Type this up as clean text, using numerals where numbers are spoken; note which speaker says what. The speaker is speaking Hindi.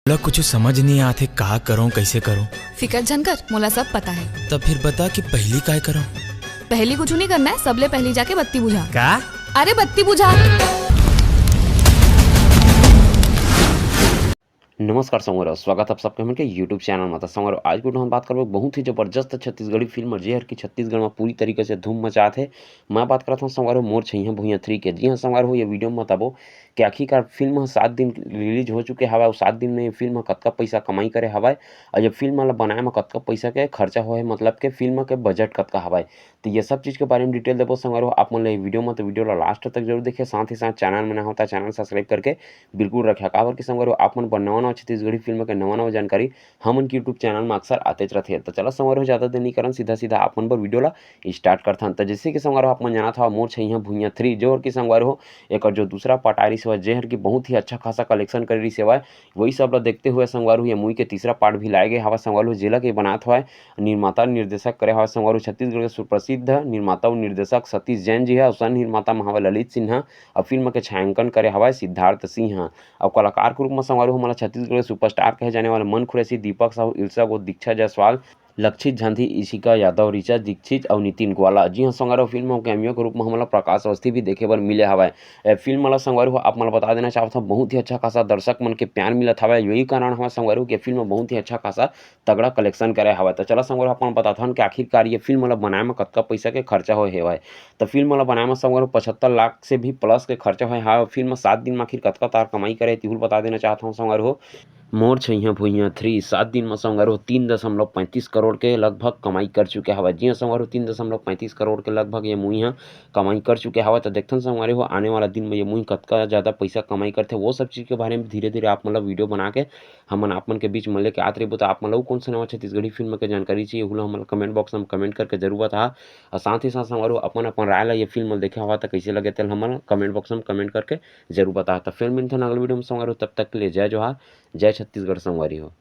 Speaker 1: मोला कुछ समझ नहीं आथे का करो कैसे करो।
Speaker 2: फिकर झनकर मोला सब पता है।
Speaker 1: तब फिर बता कि पहली काय करो।
Speaker 2: पहली कुछ नहीं करना है, सबले पहली जाके बत्ती बुझा।
Speaker 1: का?
Speaker 2: अरे बत्ती बुझा।
Speaker 3: नमस्कार संगवारी, स्वागत है आप सबके हमारे यूट्यूब चैनल में। तो संगवारी, आज की वीडियो हम बात करेंगे बहुत ही जबरदस्त छत्तीसगढ़ी फिल्म जेहर की छत्तीसगढ़ में पूरी तरीके से धूम मचात है। मैं बात करता हूँ संगवारी मोर छैया भुइयां 3 के। जी हाँ संगवारी हो, ये वीडियो में बताबो कि आखिरकार फिल्म 7 दिन रिलीज हो चुके हवा और 7 दिन में फिल्म कतका पैसा कमाई करे हवाए और जब फिल्म ला बनाए में कतका पैसा के खर्चा हो है, मतलब के फिल्म के बजट कतका हवाए। तो ये सब चीज़ के बारे में डिटेल देबो संगवारी हो आप मन वीडियो में। तो वीडियो ला लास्ट तक जरूर देखिए, साथ ही साथ चैनल में ना होता चैनल सब्सक्राइब करके बिल्कुल रखा। काबर की संगवारी हो आप मन नवा छत्तीसगढ़ी फिल्म के नवा जानकारी हमन के यूट्यूब चैनल में अक्सर आते रहते। तो चलो संगवारी हो, ज़्यादा देर नहीं करन, सीधा सीधा आप मन पर वीडियो ला स्टार्ट करथन। तो जैसे कि संगवारी हो आप मन जाना था मोर छैया भुइयां 3 जोर की संगवारी हो एक जो दूसरा पार्ट आ रही सेवा जेहर की बहुत ही अच्छा खासा कलेक्शन कर रही सेवा वही सब ला देखते हुए संगवारी हो ये मूवी के तीसरा पार्ट भी लाए गए हवा संगवारी हो, जेला के बनात हुआ निर्माता निर्देशक करे हवा संगवारी हो छत्तीसगढ़ के सुप्रसिद्ध निर्माता और निर्देशक सतीश जैन जी है और सह निर्माता में हवा ललित सिन्हा और फिल्म के छायांकन करे हवा सिद्धार्थ सिंह और कलाकार के रूप में संगवारी हो हमारा छत्तीसगढ़ के सुपरस्टार कहे जाने वाले मन खुरैसी, दीपक साहू, इल्सा गो, दीक्षा जायसवाल, लक्षित झांझी, इशिका यादव, ऋचा दीक्षित और नितिन ग्वाला। जी हाँ संगवारी फिल्म कैमियो के रूप में हमला प्रकाश अवस्थी भी देखे बर मिले हवाए। फिल्म वाला संगवारी हो आप मन बता देना चाहता हूँ बहुत ही अच्छा खासा दर्शक मन के प्यार मिलत हवा, यही कारण हवा संगवारी हो कि फिल्म बहुत ही अच्छा खासा तगड़ा कलेक्शन करे हवा। तो चला संगवारी आप मन बताथन कि आखिरकार ये फिल्म वाला बनाए में कतका पैसा के खर्चा होए हेवाए। तो फिल्म वाला बनाए में संगवारी 75 लाख से भी प्लस के खर्चा होए हा। फिल्म 7 दिन में आखिर कतका तार कमाई करे तिहुल बता देना चाहता हूँ संगवारी हो। मोर छैया भुइयां 3 7 दिन में संगवारी हो 3.35 करोड़ के लगभग कमाई कर चुके हवा। जी हाँ संगवारी हो 3.35 करोड़ के लगभग ये मूवी कमाई कर चुके हवा। तो देखथन संगवारी हो आने वाला दिन में ये मूवी कतका ज़्यादा पैसा कमाई करते वो सब चीज़ के बारे में धीरे धीरे आप मतलब वीडियो बना के हमन आप मन के बीच में लेके आते रहे। तो आप मतलब कौन सा नवा छत्तीसगढ़ी फिल्म के जानकारी चाहिए वो हम कमेंट बॉक्स में कमेंट करके जरूर बता। और साथ ही साथ संगवारी हो अपन अपन राय ला ये फिल्म देखे हवा तो कैसे लगे थे हम कमेंट बॉक्स में कमेंट करके जरूर बता। तो फिर मिलते हैं अगले वीडियो में संगवारी हो, तब तक के लिए जय जोहार, जय छत्तीसगढ़ संगवारी हो।